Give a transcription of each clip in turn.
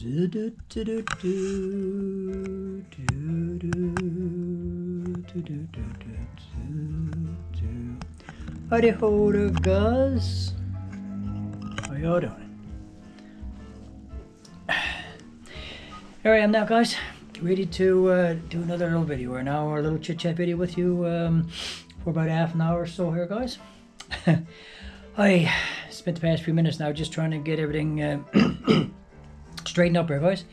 Howdy ho there, guys. How y'all doing? Here I am now, guys. Ready to do another little video, or now a little chit chat video with you for about half an hour or so here, guys. I spent the past few minutes now just trying to get everything straightened up here, guys,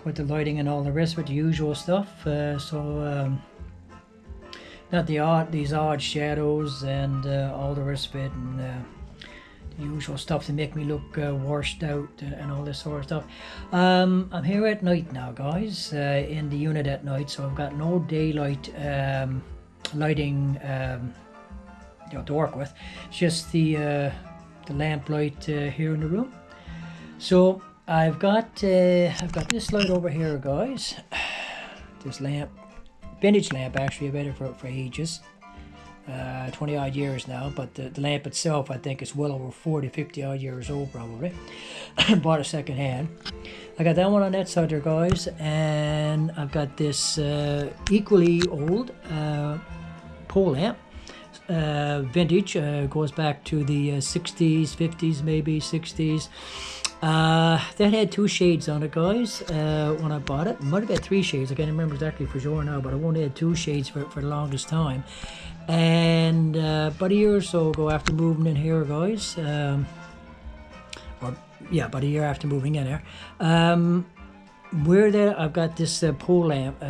with the lighting and all the rest of it, the usual stuff. Not these odd shadows and all the rest of it, and the usual stuff to make me look washed out and all this sort of stuff. I'm here at night now, guys, in the unit at night, so I've got no daylight lighting to work with. It's just the lamp light here in the room. So I've got this light over here, guys. This lamp, vintage lamp, actually. I've had it for ages, 20 odd years now, but the lamp itself, I think, is well over 40, 50 odd years old probably. Bought it second hand. I got that one on that side there, guys, and I've got this equally old pole lamp, vintage, goes back to the 60s, 50s, maybe 60s. That had two shades on it, guys, when I bought it. It might have had three shades, I can't remember exactly for sure now, but I only had two shades for the longest time. And about a year or so ago, after moving in here, guys, about a year after moving in there, I've got this pole lamp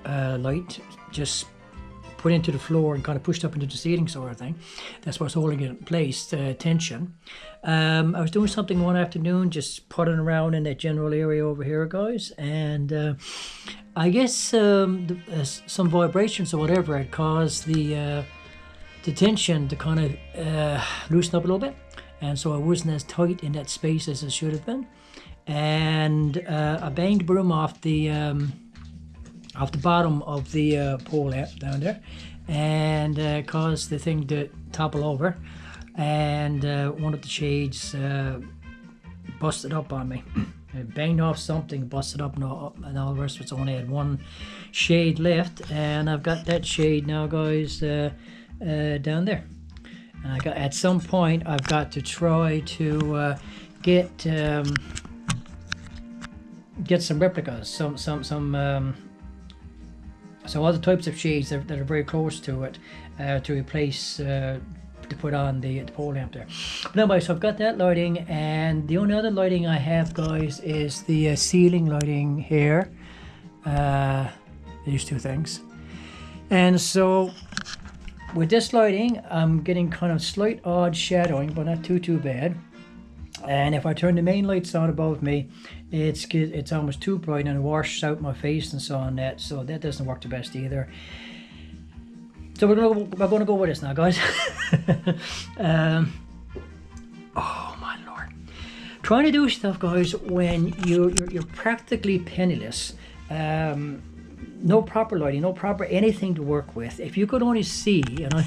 light just put into the floor and kind of pushed up into the ceiling sort of thing. That's what's holding it in place, tension. I was doing something one afternoon, just putting around in that general area over here, guys, and I guess some vibrations or whatever had caused the tension to kind of loosen up a little bit, and so I wasn't as tight in that space as it should have been, and I banged the broom off the bottom of the pole lamp down there, and caused the thing to topple over, and one of the shades busted up on me. It banged off something, busted up, and all the rest of it. So I only had one shade left, and I've got that shade now, guys, down there. And at some point I've got to try to get some replicas, some other types of shades that are very close to it, to replace, to put on the pole lamp there. But anyway, so I've got that lighting, and the only other lighting I have, guys, is the ceiling lighting here. These two things. And so with this lighting, I'm getting kind of slight odd shadowing, but not too bad. And if I turn the main lights on above me, it's almost too bright and it washes out my face and so on that. So that doesn't work the best either. So we're gonna go with this now, guys. Oh my lord! Trying to do stuff, guys, when you're practically penniless. No proper lighting, no proper anything to work with. If you could only see, and I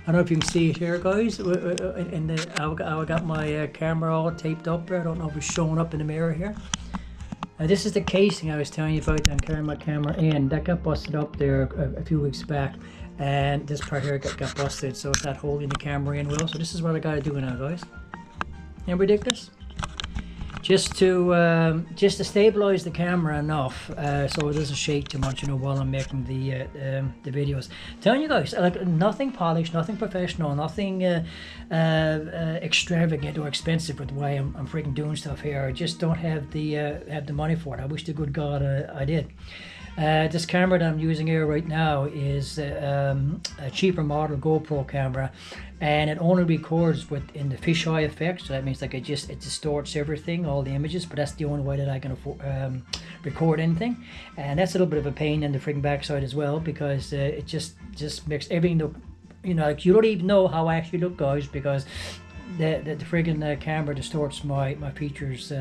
don't know if you can see it here, guys. I got my camera all taped up there. I don't know if it's showing up in the mirror here. This is the casing I was telling you about. I'm carrying my camera in. That got busted up there a few weeks back, and this part here got busted, so it's not holding the camera in well. So this is what I got to do now, guys. Ain't ridiculous? Just to stabilize the camera enough so it doesn't shake too much, while I'm making the videos. Telling you guys, like, nothing polished, nothing professional, nothing extravagant or expensive with the way I'm freaking doing stuff here. I just don't have the money for it. I wish to good God I did. This camera that I'm using here right now is a cheaper model GoPro camera, and it only records in the fisheye effect. So that means like it distorts everything, all the images, but that's the only way that I can record anything. And that's a little bit of a pain in the freaking backside as well, because it just makes everything look, like you don't even know how I actually look, guys, because the friggin' camera distorts my features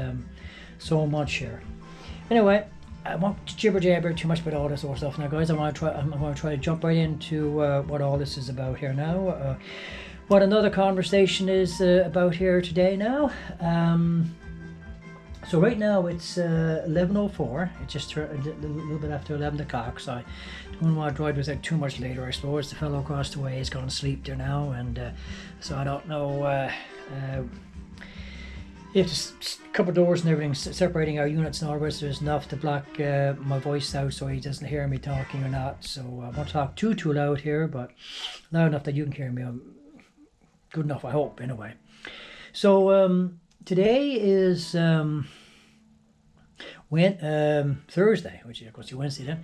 so much here. Anyway, I won't jibber jabber too much about all this sort of stuff now, guys. I'm going to try to jump right into what all this is about here now. What another conversation is about here today now. So right now it's 11:04. It's just turned a little bit after 11 o'clock. So I don't want to drive this out too much later. I suppose the fellow across the way is going to sleep there now, and so I don't know if there's a couple of doors and everything separating our units and all the rest. There's enough to block my voice out so he doesn't hear me talking or not. So I won't talk too loud here, but loud enough that you can hear me. Good enough, I hope. Anyway, so today is Thursday, which is of course Wednesday then.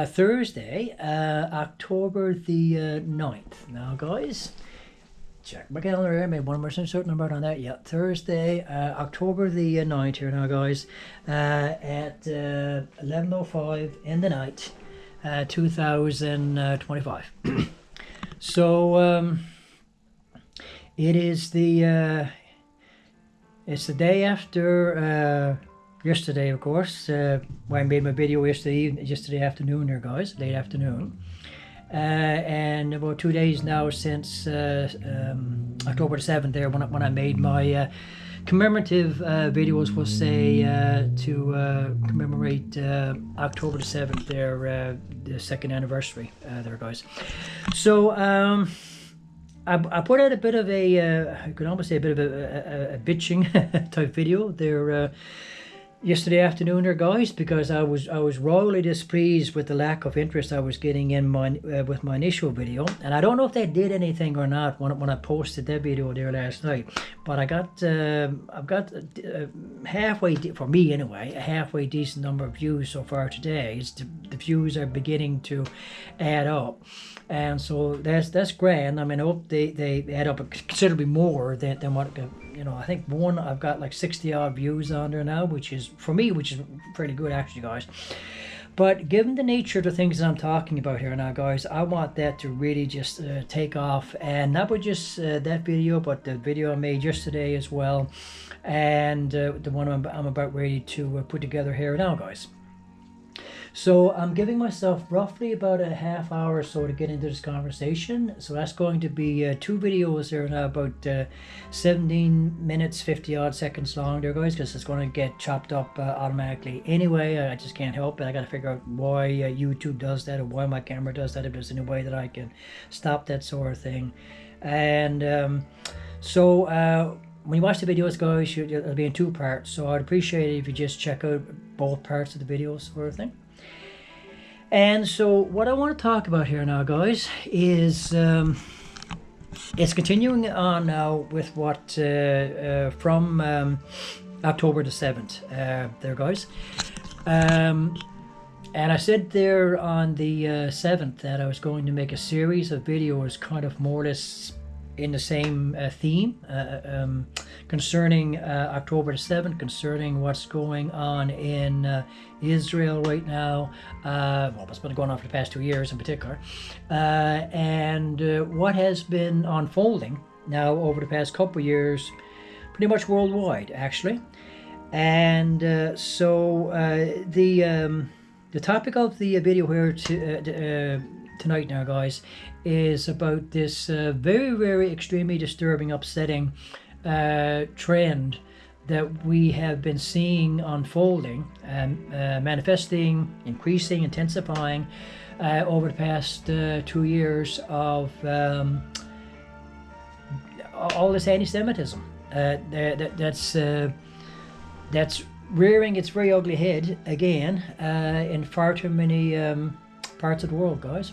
Thursday, October the 9th. Now, guys, check my calendar here. Maybe 1% certain about on that. Yeah, Thursday, October the 9th here now, guys, at 11:05 in the night, 2025. So it is the it's the day after yesterday, of course, when I made my video yesterday afternoon there, guys, late afternoon. And about 2 days now since October the 7th there, when I made my commemorative videos, we'll say, to commemorate October the 7th there, the second anniversary there, guys. So I put out a bit of a, I could almost say a bit of a bitching type video there yesterday afternoon there, guys, because I was royally displeased with the lack of interest I was getting in my with my initial video, and I don't know if they did anything or not when I posted that video there last night. But I've got halfway for me anyway, a halfway decent number of views so far today. The views are beginning to add up, and so that's grand. I mean, I hope they add up considerably more than what. I think I've got like 60 odd views on there now, which is pretty good actually, guys. But given the nature of the things that I'm talking about here now, guys, I want that to really just take off, and not with just that video, but the video I made yesterday as well, and the one I'm about ready to put together here now, guys. So I'm giving myself roughly about a half hour or so to get into this conversation. So that's going to be 2 videos there now, about 17 minutes, 50 odd seconds long there, guys, because it's going to get chopped up automatically anyway. I just can't help it. I got to figure out why YouTube does that, or why my camera does that, if there's any way that I can stop that sort of thing. And so when you watch the videos, guys, it'll be in 2 parts. So I'd appreciate it if you just check out both parts of the videos sort of thing. And so what I want to talk about here now, guys, is it's continuing on now with what from October the 7th there, guys. And I said there on the 7th that I was going to make a series of videos kind of more or less in the same theme concerning October the 7th, concerning what's going on in Israel right now, what's been going on for the past 2 years in particular, and what has been unfolding now over the past couple of years, pretty much worldwide actually. And so the topic of the video here tonight now, guys, is about this very, very extremely disturbing, upsetting trend that we have been seeing unfolding and manifesting, increasing, intensifying over the past 2 years of all this anti-Semitism that's rearing its very ugly head again in far too many parts of the world, guys.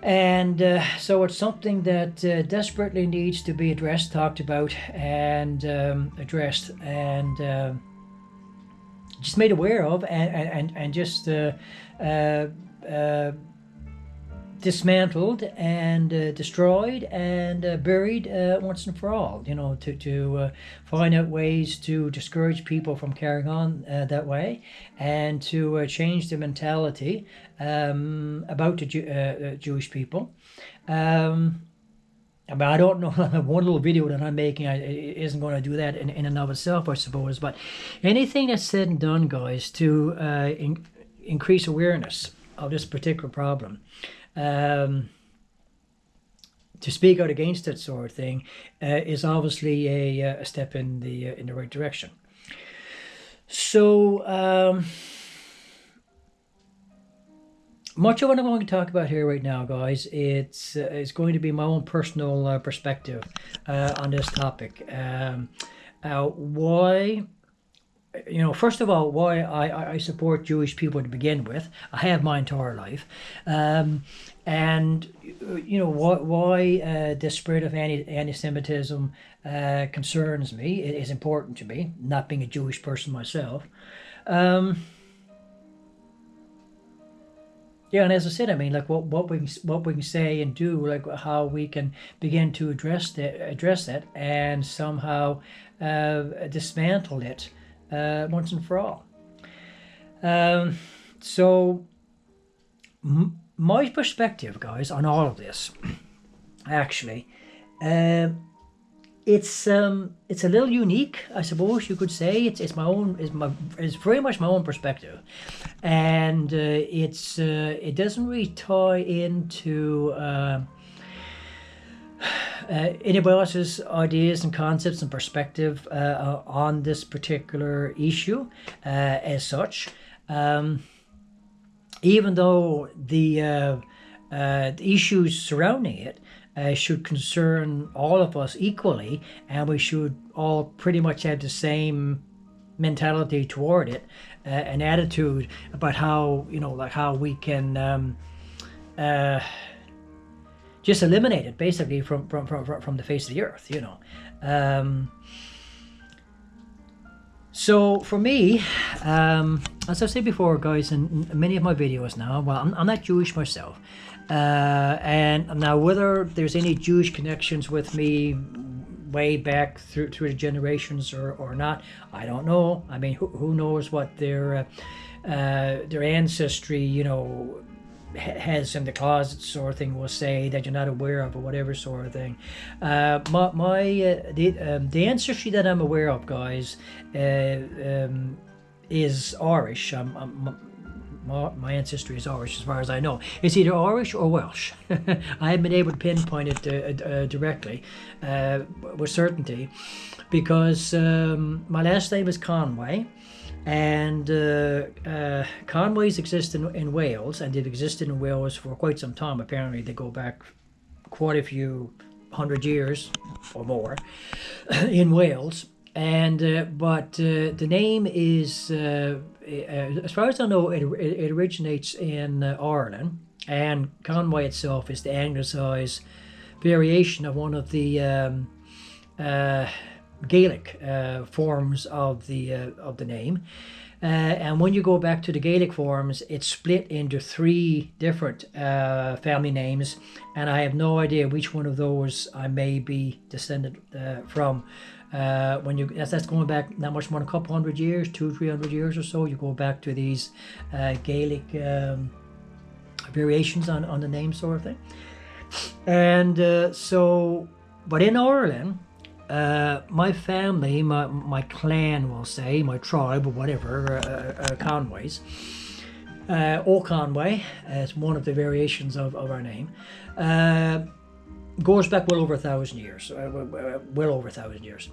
And so it's something that desperately needs to be addressed, talked about, and addressed, and just made aware of, and just dismantled and destroyed and buried once and for all. To find out ways to discourage people from carrying on that way, and to change the mentality about the Jewish people. But I don't know, one little video that I'm making isn't going to do that in and of itself, I suppose. But anything that's said and done, guys, to increase awareness of this particular problem, to speak out against that sort of thing, is obviously a step in the right direction. So, much of what I'm going to talk about here right now, guys, it's going to be my own personal perspective on this topic. Why, first of all, why I support Jewish people to begin with. I have my entire life. And, why the spread of anti-Semitism concerns me, it is important to me, not being a Jewish person myself. Yeah, and as I said, I mean, like what we can say and do, like how we can begin to address that, and somehow dismantle it once and for all. So, my perspective, guys, on all of this, actually, it's a little unique, I suppose you could say. It's very much my own perspective, and it doesn't really tie into anybody else's ideas and concepts and perspective on this particular issue as such. Even though the issues surrounding it should concern all of us equally, and we should all pretty much have the same mentality toward it, an attitude about how how we can just eliminate it basically from the face of the earth. So for me, as I said before, guys, in many of my videos now, well, I'm not Jewish myself. And now whether there's any Jewish connections with me way back through the generations or not, I don't know. I mean, who knows what their ancestry, has in the closet sort of thing, will say that you're not aware of, or whatever sort of thing. The ancestry that I'm aware of, guys, is Irish. My ancestry is Irish, as far as I know. It's either Irish or Welsh. I haven't been able to pinpoint it directly with certainty, because my last name is Conway. And Conways exist in Wales, and they've existed in Wales for quite some time. Apparently, they go back quite a few hundred years or more in Wales. And but the name is, as far as I know, it originates in Ireland, and Conway itself is the anglicised variation of one of the Gaelic forms of the name, and when you go back to the Gaelic forms, it's split into 3 different family names, and I have no idea which one of those I may be descended from. That's going back not much more than a couple hundred years, 200-300 years or so. You go back to these Gaelic variations on the name sort of thing, and but in Ireland, my family, my clan, we'll say, my tribe or whatever, Conways, or Conway, as one of the variations of our name, goes back well over 1,000 years. Well over 1,000 years.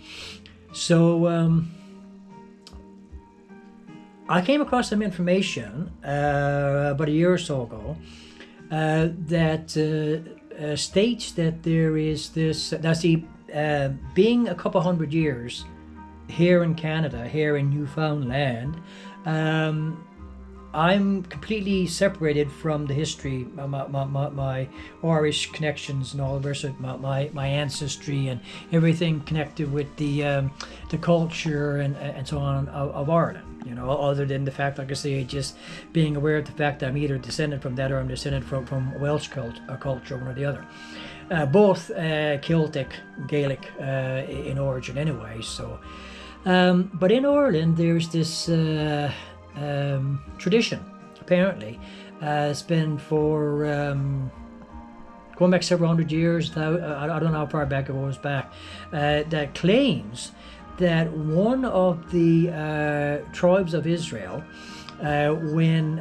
So I came across some information about a year or so ago that states that there is this. Now, see, being a couple hundred years here in Canada, here in Newfoundland, I'm completely separated from the history, my Irish connections and all the rest of my ancestry and everything connected with the culture and so on of Ireland. Other than the fact, like I say, just being aware of the fact that I'm either descended from that or I'm descended from Welsh culture, one or the other. Both Celtic, Gaelic in origin anyway. So, but in Ireland, there's this tradition, apparently. It's been for going back several hundred years. I don't know how far back it goes back. That claims that one of the tribes of Israel, when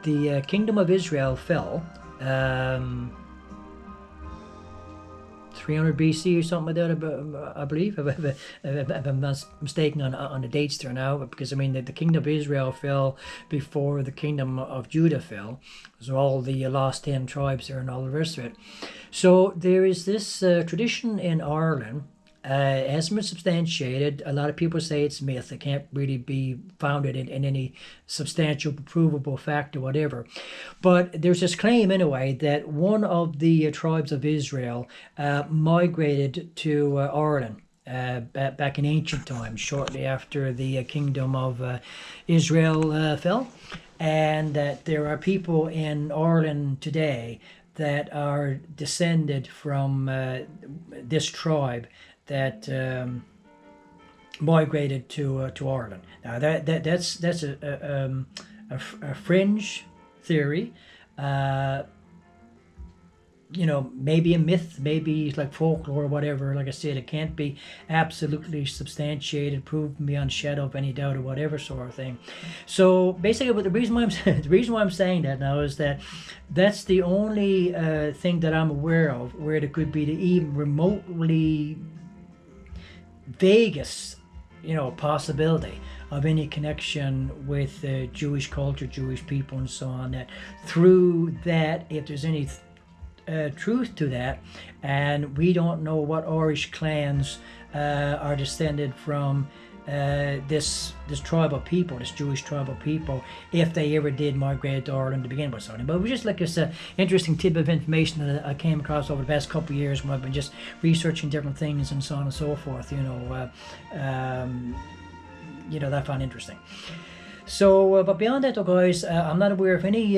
the kingdom of Israel fell, 300 BC or something like that, I believe, if I'm not mistaken on the dates there now, because I mean the kingdom of Israel fell before the kingdom of Judah fell, so all the lost 10 tribes there and all the rest of it. So there is this tradition in Ireland. It hasn't been substantiated. A lot of people say it's myth. It can't really be founded in any substantial, provable fact or whatever. But there's this claim, anyway, that one of the tribes of Israel migrated to Ireland back in ancient times, shortly after the kingdom of Israel fell. And that there are people in Ireland today that are descended from this tribe that migrated to Ireland. Now that's a fringe theory. Maybe a myth, maybe like folklore or whatever. Like I said, it can't be absolutely substantiated, proven beyond shadow of any doubt or whatever sort of thing. So basically, the reason why I'm saying that now is that that's the only thing that I'm aware of where there could be the even remotely vaguest, possibility of any connection with Jewish culture, Jewish people, and so on. That through that, if there's any truth to that, and we don't know what Irish clans are descended from this tribal people, this Jewish tribal people, if they ever did migrate to Ireland to begin with. But it was just like this interesting tidbit of information that I came across over the past couple of years when I've been just researching different things and so on and so forth. That I found interesting. So, but beyond that, though, guys, I'm not aware of any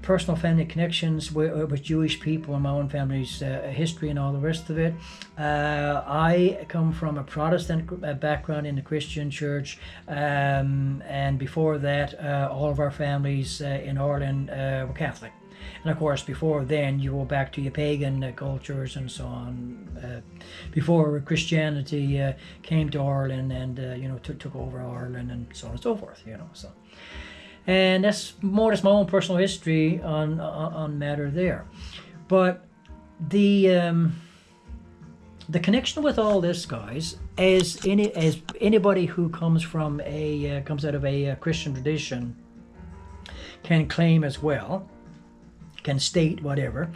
personal family connections with Jewish people in my own family's history and all the rest of it. I come from a Protestant background in the Christian church, and before that, all of our families in Ireland were Catholic. And of course, before then, you go back to your pagan cultures and so on. Before Christianity came to Ireland and took over Ireland and so on and so forth. So, and that's more just my own personal history on matter there. But the connection with all this, guys, as anybody who comes out of a Christian tradition can claim as well, can state whatever.